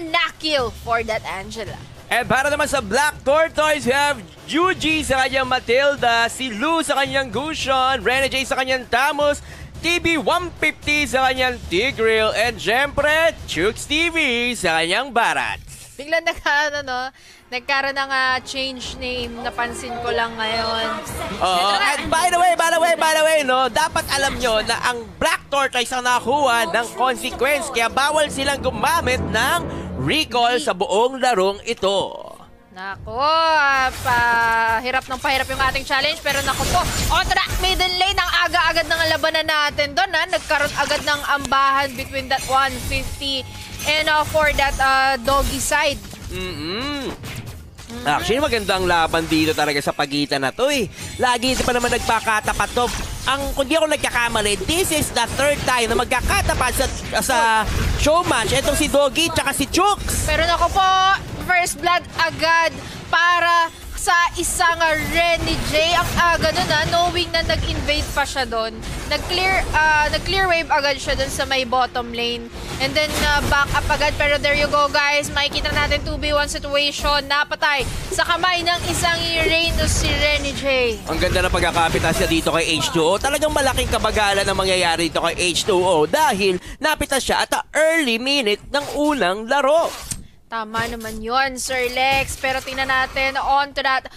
Nakil for that Angela. And para naman sa Black Tortoise, we have Yuji sa kanyang Matilda, si Lou sa kanyang Gusion, Rene J sa kanyang Tamus, TB150 sa kanyang Tigreal, and syempre, Chooks TV sa kanyang Barat. Biglang nagkaroon ng change name, napansin ko lang ngayon. Oo, and by the way, no, dapat alam nyo na ang Black Tortoise ang nakakuha ng consequence, kaya bawal silang gumamit ng recall sa buong larong ito. Nako, hirap ng pahirap yung ating challenge. Pero nako po, on track middle lane, ang aga-agad ng labanan natin doon. Nagkaroon agad ng ambahan between that 150 and for that doggy side. Actually, magandang laban dito talaga sa pagitan na to eh. Lagi pa naman nagpakatapat to. Kung di ako nagkakamali, this is the third time na magkakatapat sa show match. Itong si Doggy tsaka si Chooks. Pero nako po, first blood agad para sa isang Rene J. Ang aga nun knowing na nag-invade pa siya doon. Nag-clear wave agad siya doon sa may bottom lane. And then back up agad. Pero there you go guys. Makikita natin 2v1 situation. Napatay sa kamay ng isang Uranus si Rene J. Ang ganda na pagkakapitas siya dito kay H2O. Talagang malaking kabagalan ang mangyayari dito kay H2O dahil napitas siya at the early minute ng unang laro. Tama naman yon, Sir Lex. Pero tingnan natin on to that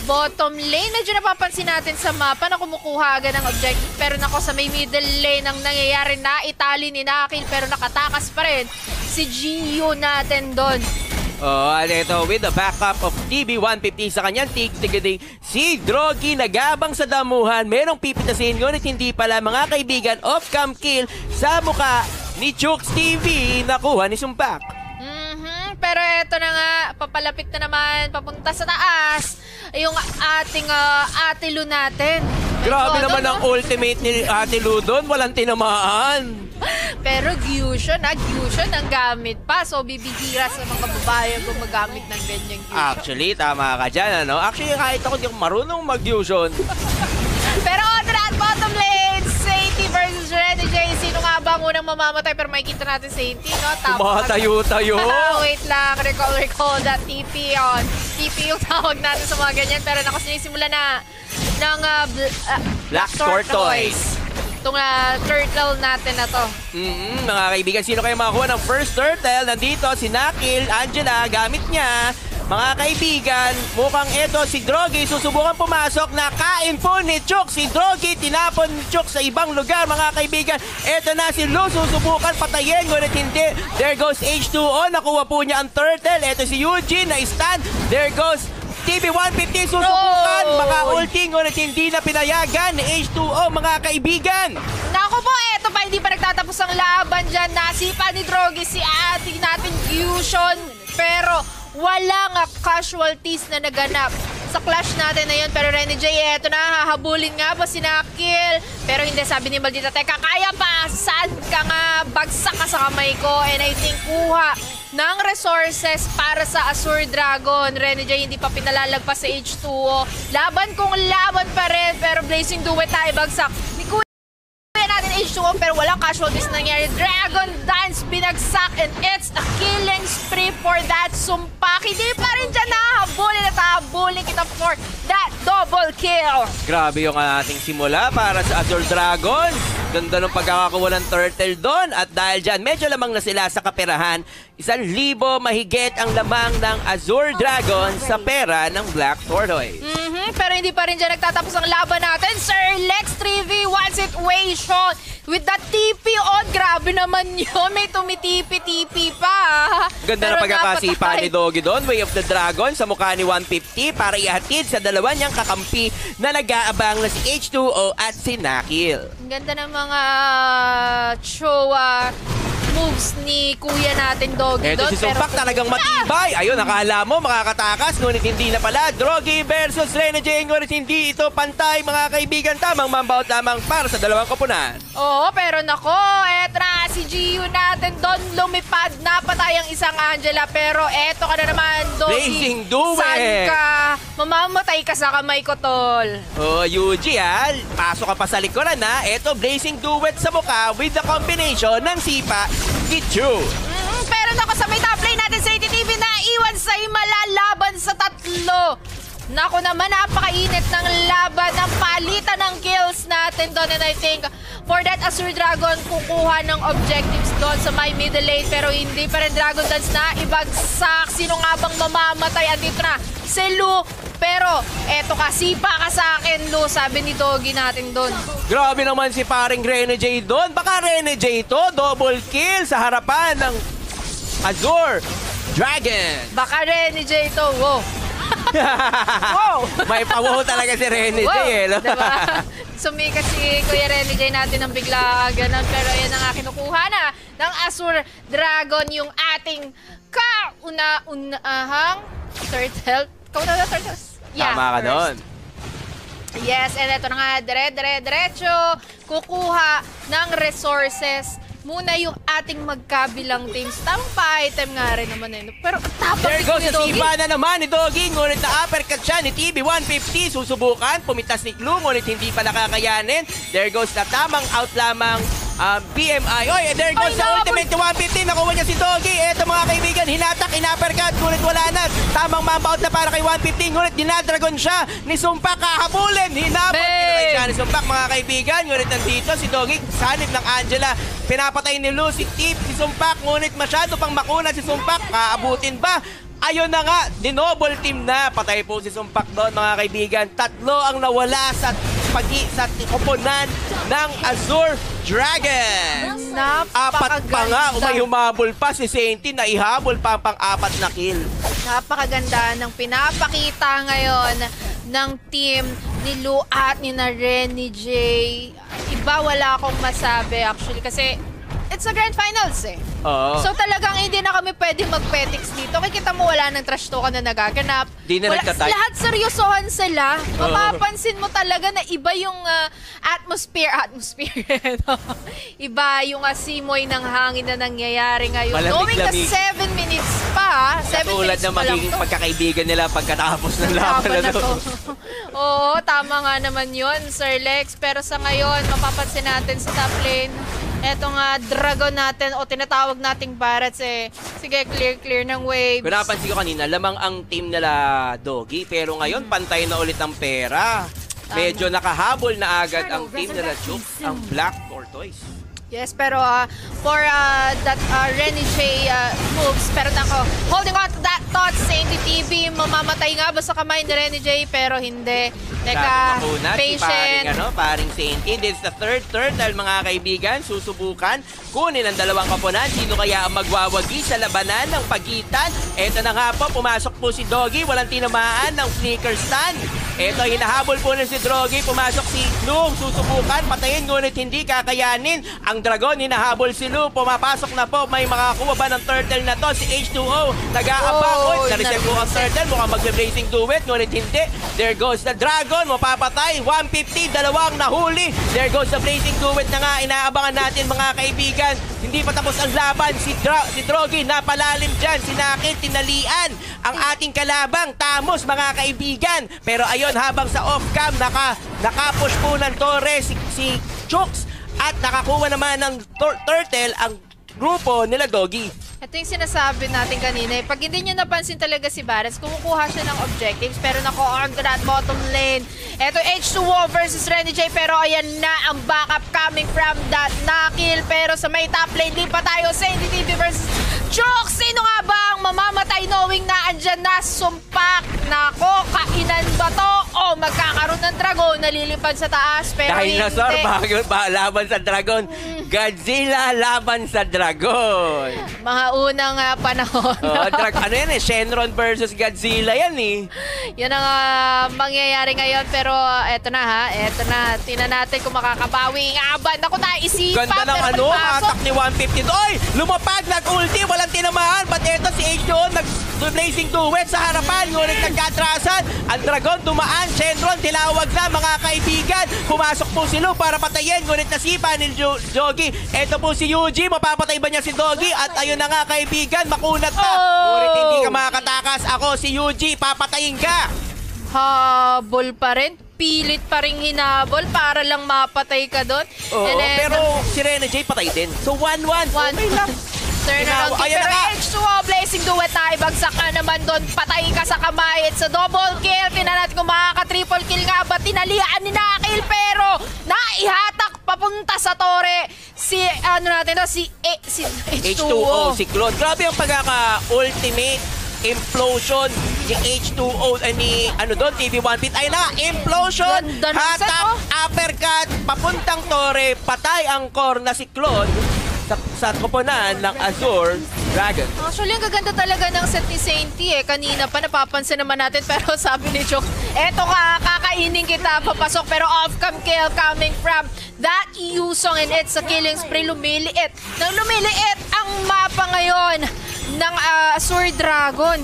bottom lane. Medyo napapansin natin sa mapa na kumukuha agad ng objective. Pero nako sa may middle lane ang nangyayari na itali ni Nakil. Pero nakatakas pa rin si Gio natin doon. At ito with the backup of TB150 sa kanyang tig-tigading si Drogi nagabang sa damuhan. Merong pipitasin ngunit hindi pala mga kaibigan off-cam kill sa muka ni Chooks TV. Nakuha ni Sumpak. Pero eto na nga, papalapit na naman, papunta sa taas, yung ating Ate Lu natin. Grabe naman ang ultimate ni Ate Lu doon, walang tinamaan. Pero Gyushin ang gamit pa. So, bibihira sa mga babae ang gumagamit ng ganyang Gyushin. Actually, tama ka dyan, ano? Actually, kahit ako di ako marunong mag-Gyushin. Pero on that bottom lane, Sainty versus Rene J. Sino nga ba ang unang mamamatay? Pero makikita natin Sainty, no? Tumatayo-tayo. Wait lang, recall that TP on. TP yung tawag natin sa mga ganyan. Pero naku, sinisimula na ng Black Tortoise. Itong turtle natin na to. Mga kaibigan, sino kayo makakuha ng first turtle? Nandito si Nakil, Angela, gamit niya. Mga kaibigan, mukhang ito si Drogi susubukan pumasok. Nakain po ni Chooks. Si Drogi tinapon ni Chooks sa ibang lugar. Mga kaibigan, ito na si Lu susubukan patayin. Ngunit hindi. There goes H2O. Nakuha po niya ang turtle. Ito si Eugene na stand. There goes TB150 susubukan. Maka-ulti ngunit hindi na pinayagan ni H2O mga kaibigan. Naku po, eto pa hindi pa nagtatapos ang laban dyan. Nasipa ni Drogi si ating natin Fusion. Pero walang casualties na naganap sa clash natin na yun. Pero Rene J, eto na, hahabulin nga ba si Nakil? Pero hindi, sabi ni Maldita, teka, kaya pa, saan ka nga, bagsak ka sa kamay ko. And I think kuha ng resources para sa Azure Dragon. Rene J hindi pa pinalalagpas sa H2O. Laban kung laban pa rin, pero Blazing Duet tayo bagsak. Ni Kuya natin H2O, pero walang casualties nangyari. Dragon Dance binagsak, and it's a killing spree for that Sumpak. Hindi pa rin dyan nahabulin at hahabulin kita for that double kill. Grabe yung ating simula para sa Azure Dragon. Ganda ng pagkakakuha ng turtle doon. At dahil dyan, medyo lamang na sila sa kaperahan. 1,000 mahigit ang lamang ng Azure Dragon sa pera ng Black Tortoise. Pero hindi pa rin dyan nagtatapos ang laban natin. Sir Lex 3v1 situation with the TP on. Grabe naman yun. May tumitipi-tipi pa. Ganda na pagkakasipa ni Doggy doon. Way of the Dragon sa mukha ni 150 para ihatid sa dalawa niyang kakampi na nag-aabang na si H2O at si Nakil. Ang ganda ng mga Chowa moves ni kuya natin Doggy doon. Ito si Sumpak talagang matibay. Ayun, nakala mo makakatakas, ngunit hindi na pala. Drogi versus Rene J, ngunit hindi ito pantay mga kaibigan. Tamang mambaut lamang para sa dalawang koponan. Oo, pero nako, etra si Gio natin doon lumipad. Napatay ang isang Angela, pero eto ka na naman, Doggy. Blazing Duet. Saan ka? Mamamatay ka sa kamay ko, tol. Oh, Yuji pasok ka pa sa likuran na. Eto, Blazing Duet sa mukha with the combination ng sipa ni Chu. Pero nako sa may top lane natin Naku naman, napakainit ng laban, ng palitan ng kills natin doon. And I think for that, Azure Dragon kukuha ng objectives doon sa my middle lane. Pero hindi pa rin Dragon Dance na ibagsak. Sino nga bang mamamatay? Andito na si Lu. Pero eto ka, sipa ka sa akin, Lu. Sabi ni Doggy natin doon. Grabe naman si paring Rene J doon. Baka Rene J to, double kill sa harapan ng Azure Dragon. Baka Rene J to. Wow. Wow. May pawaw talaga si Rene J eh. No? Diba? Sumikat si Kuya Rene J natin ng bigla ganun. Pero yan ang kinukuha na ng Azure Dragon, yung ating kauna-unahang turtle. Kauna-unahang turtles. Yeah, Tama ka first. doon. Yes, and ito na nga, diretso, kukuha ng resources muna yung ating magkabilang teams. Tamang pa-item nga rin naman eh. Pero tapos There goes ni sa Doggy. sipa na naman ni Doggy. Ngunit na-uppercut siya ni TB150. Susubukan. Pumitas ni Clue. Ngunit hindi pa nakakayanin. There goes na tamang out lamang BMI. Oy, there goes Ay, sa ultimate 150. Nakuha niya si Doggy. Eto mga kaibigan, hinatak, in-uppercut. Ngunit wala na. Tamang mamba-out na para kay 150. Ngunit dinadragon siya ni Sumpak. Kahabulin. Hinabot. Pinatay siya ni Sumpak mga kaibigan. Ngunit nandito si Doggy. Sanib ng Angela. Pinapatay ni Lu si Tip, si Sumpak. Ngunit masyado pang makuna si Sumpak. Kaabutin ba? Ayun na nga, dinoble team na. Patay po si Sumpak doon mga kaibigan. Tatlo ang nawala sa koponan ng Azure Dragon. Apat pa nga, may humabol pa si Sainty na ihabol pa ang pang-apat na kill. Napakaganda ng pinapakita ngayon ng team ni Lu at ni na Rene J. Iba, wala akong masabi actually kasi it's a grand finals eh. Oo. So talagang hindi na kami pwede mag-petics dito. Kikita mo wala ng trash talk na nagaganap. Di na nagtatay. Lahat seryosohan sila. Mapapansin mo talaga na iba yung atmosphere. Iba yung simoy ng hangin na nangyayari ngayon. Knowing na 7 minutes pa. 7 Katulad minutes na pa lang magiging to. pagkakaibigan nila pagkatapos ng laban na to. Oo, tama nga naman yun, Sir Lex. Pero sa ngayon, mapapansin natin sa top lane, etong dragon natin o tinatawag nating Barats eh. Sige, clear ng waves. Kung napansin ko kanina, lamang ang team nila Doggy. Pero ngayon, pantay na ulit ang pera. Medyo nakahabol na agad ang team nila Chuk, ang Black Tortoise. Yes, pero for that Rene J moves, pero nako, holding on to that thought, Sainty TV, mamamatay nga ba sa kamay ni Rene J? Pero hindi. Teka, patient. Paring Sainty. This is the third turtle, mga kaibigan. Susubukan kunin ang dalawang kapunan. Sino kaya ang magwawagi sa labanan ng pagitan? Eto na nga po, pumasok po si Doggy. Walang tinamaan ng sneaker stand. Eto, hinahabol po na si Doggy. Pumasok si Lu. Susubukan, patayin, ngunit hindi kakayanin. Ang dragon, hinahabol si Lu. Pumapasok na po. May makakuha ba ng turtle na to? Si H2O. Nag-aabang. Na-reset po ang turtle. Mukhang mag-blazing duet. Ngunit hindi. There goes the dragon. Mapapatay. 150. Dalawang nahuli. There goes the blazing duet na nga. Inaabangan natin mga kaibigan. Hindi pa tapos ang laban. Si Doggy napalalim dyan. Sinakit, tinalian ang ating kalabang. Tamos mga kaibigan. Pero ayun, habang sa off-cam, nakapush po ng Torres si Chooks. At nakakuha naman ng turtle ang grupo nila Doggy. Ito yung sinasabi natin kanina. Pag hindi nyo napansin talaga si Barats, kumukuha siya ng objectives. Pero nako, on to that bottom lane. Ito H2O versus Rene J. Pero ayan na ang backup coming from that Nakil. Pero sa may top lane, di pa tayo. Sainty TV versus Chok. Sino nga ba ang mamamatay knowing na andyan na Sumpak? Nako, kainan ba to? O magkakaroon ng dragon, nalilipad sa taas. Pero Dinosaur, hindi. laban sa dragon. Godzilla laban sa dragon. Mga unang panahon. Ano yan eh? Shenron versus Godzilla yan eh. Yan ang mangyayari ngayon. Pero eto na ha. Eto na. Tingnan natin kung makakabawi ang aban. Ako na, isipa. Ganda ng pero attack ni 150. Oy! Lumapag, nag-ulti, walang tinamaan. But eto si H2O, nag-blazing duet sa harapan. Ngunit nagkatrasan. Ang dragon dumaan. Shenron, tilawag na mga kaibigan. Pumasok po si Lu para patayin. Ngunit nasipa ni Doggy. Eto po si Yuji. Mapapatay ba niya si Doggy? At ayun na nga kaibigan, makunat pa. Ngunit hindi ka makakatakas. Ako si Yuji, papatayin ka. Habol pa rin. Pilit pa rin hinabol para lang mapatay ka doon. Oo, pero si Rene J patay din. So 1-1. Okay lang. Turnaround kill. Ayan Pero na nga. H2O, Blazing Duet na ibagsak ka naman doon. Patay ka sa kamay. It's a double kill. Tingnan natin kung makaka-triple kill nga ba. Tinalian ni Nakil pero naihatak papunta sa tore. Si H2O, si Claude. Grabe ang pagkaka-ultimate implosion ni H2O ni TV1 Pit. Ay na, implosion, Ganda ng set, hatak, oh. uppercut, papuntang tore, patay ang core na si Claude sa koponan ng Azure Dragon. Actually, ang gaganda talaga ng set ni Sainty eh. Kanina pa napapansin naman natin pero sabi ni Chok, eto ka, kakainin kita, papasok. Pero off-cam kill coming from that Yusong and it's a killing spree. Lumiliit. Nang lumiliit ang mapa ngayon ng Azure Dragon.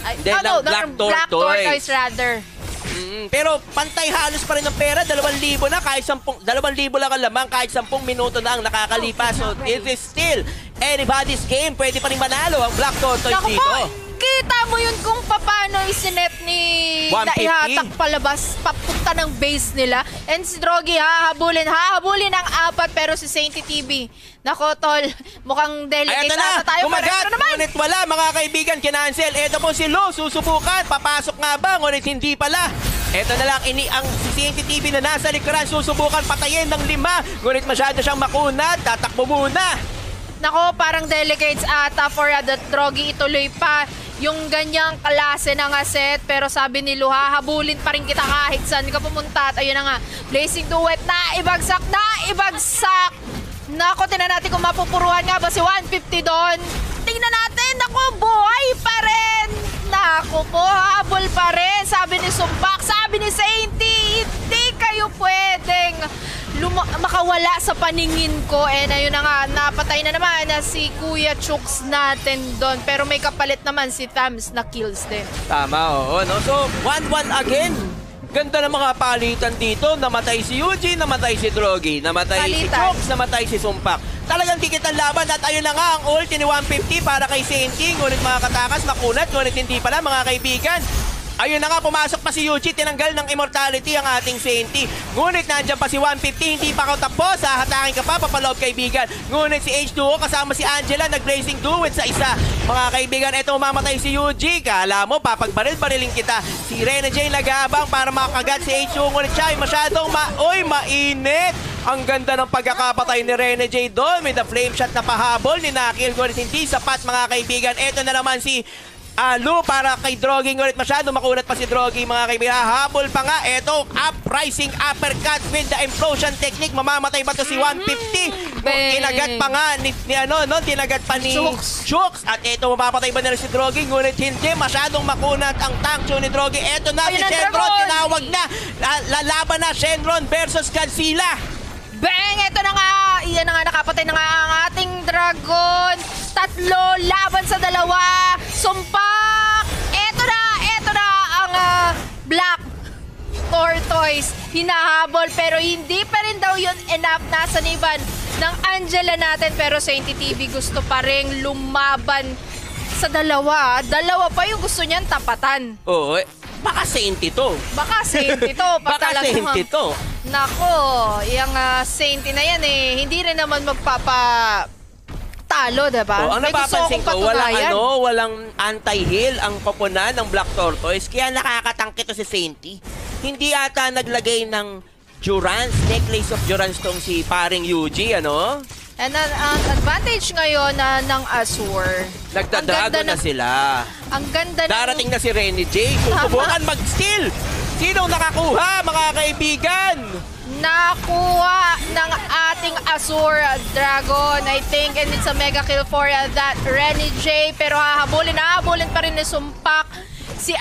Ay, Then, ng Black Black Tortoise. Tortoise rather. Pero pantay halos pa rin ng pera, 2,000 na kahit 2,000 lang ang lamang kahit 10 minuto na ang nakakalipas. So it is still anybody's game. Pwede pa rin manalo ang Black Tortoise Naku dito. po, kita mo yun kung paano isinet ni 150. naihatak palabas papunta ng base nila. And si Drogi hahabulin ang 4 pero si Sainty TV. Nako tol, mukhang delicate Eto na, ata tayo. kumagat, Pero naman. ngunit wala mga kaibigan, kinancel. Eto po si Lu, susubukan, papasok nga ba, ngunit hindi pala. Eto na lang, ang si CNT TV na nasa likuran, susubukan patayin ng 5, ngunit masyado siyang makunat, tatakbo muna. Nako, parang delicates ata for the Drogi. Ituloy pa yung ganyang klase ng set. Pero sabi ni Lu, hahabulin pa rin kita kahit saan ka pumunta. At ayun na nga, Blazing Duet na ibagsak. Nako, tingnan natin kung mapupuruhan nga ba si 150 doon. Tingnan natin, nako, buhay pa rin. Nako po, habol pa rin. Sabi ni Sumpak, sabi ni Sainty, hindi kayo pwedeng makawala sa paningin ko. And ayun na nga, napatay na naman na si Kuya Chooks natin doon. Pero may kapalit naman si Tams na kills din. Tama, oo. No? So, 1-1 again. Ganda ng mga palitan dito. Namatay si Eugene, namatay si Drogi, namatay si Palitan. Chooks, namatay si Sumpak. Talagang dikit ang laban at ayun na nga ang ulti ni 150 para kay Sainty. Ngunit mga katakas, makunat, ngunit hindi pala mga kaibigan. Ayun na nga, pumasok pa si Eugene, tinanggal ng immortality ang ating Sainty. Ngunit nandiyan pa si 150, hindi pa ako tapos. Hahatakin ka pa, papaloob kaibigan. Ngunit si H2O kasama si Angela, nag-blazing duet sa isa. Mga kaibigan, eto mamatay si Eugene. Kala mo, papagbaril-barilin kita. Si Rene J nag-aabang para makagat si H2O. Ngunit siya ay masyadong mainit. Ang ganda ng pagkakapatay ni Rene J doon. With the flame shot na pahabol ni Nakil. Ngunit hindi sapat mga kaibigan. Eto na naman si Lu para kay Drogi. Ngunit masyado makunat pa si Drogi mga kaibigan. Habol pa nga. Eto, uprising uppercut with the implosion technique. Mamamatay ba to si 150? Tinagat pa nga tinagat pa ni Chooks. At eto, mapapatay ba nila si Drogi? Ngunit hindi. Masyadong makunat ang tank show ni Drogi. Eto na, si Shenron. Tinawag na. Lalaban na Shenron versus Godzilla. Bang! Ito na nga! Iyan na nga, nakapatay na nga ang ating dragon. 3 laban sa 2. Sumpak! Ito na ang Black Tortoise. Hinahabol pero hindi pa rin daw yun enough. Nasa niban ng Angela natin pero Sainty TV gusto pa rin lumaban sa 2. 2 pa yung gusto niyan tapatan. Oo, baka Sainty to. Baka Sainty to. Baka Sainty to. Nako, yung Sainty na yan hindi rin naman magpapatalo, diba? Oh, ang May gusto napapansin akong ko, patunayan. walang anti-heal ang koponan ng Black Tortoise, kaya nakakatangke to si Sainty. Hindi ata naglagay ng Durance, necklace of Durance tong si paring Yuji, ano? And ang advantage ngayon ng Azure. Nagdadrago na sila. Ang ganda ng... Darating na si Rene J. Susubukan mag-steal. Sinong nakakuha, mga kaibigan? Nakuha ng ating Azure Dragon, I think, and it's a mega kill for that Rene J. Pero hahabulin pa rin ni Sumpak si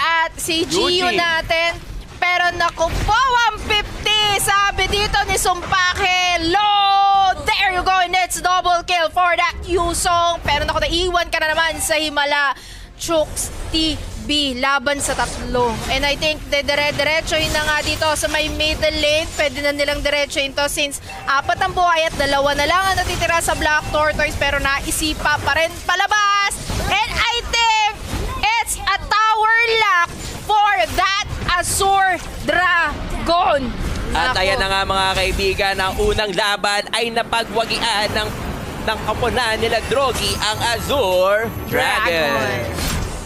Gio natin. Pero naku po, 150! Sabi dito ni Sumpak, hello! There you go, and it's double kill for that Yusong. Pero naku, naiwan ka na naman sa Himala. Chooks TV laban sa 3. And I think dire-diretso yun na nga dito sa may middle lane. Pwede na nilang diretso to since 4 ang buhay at 2 na lang ang natitira sa Black Tortoise. Pero naisipa pa rin palabas. And I think it's a tower lock for that Azure Dragon. At Nako. ayan na nga mga kaibigan, ang unang laban ay napagwagian ng ng koponan nila Drogy, ang Azure Dragon.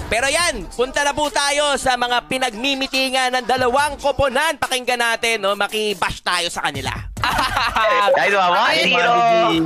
Pero yan, punta na po tayo sa mga pinagmimitingan ng dalawang koponan. Pakinggan natin, no? Makibash tayo sa kanila. Guys, 1-0.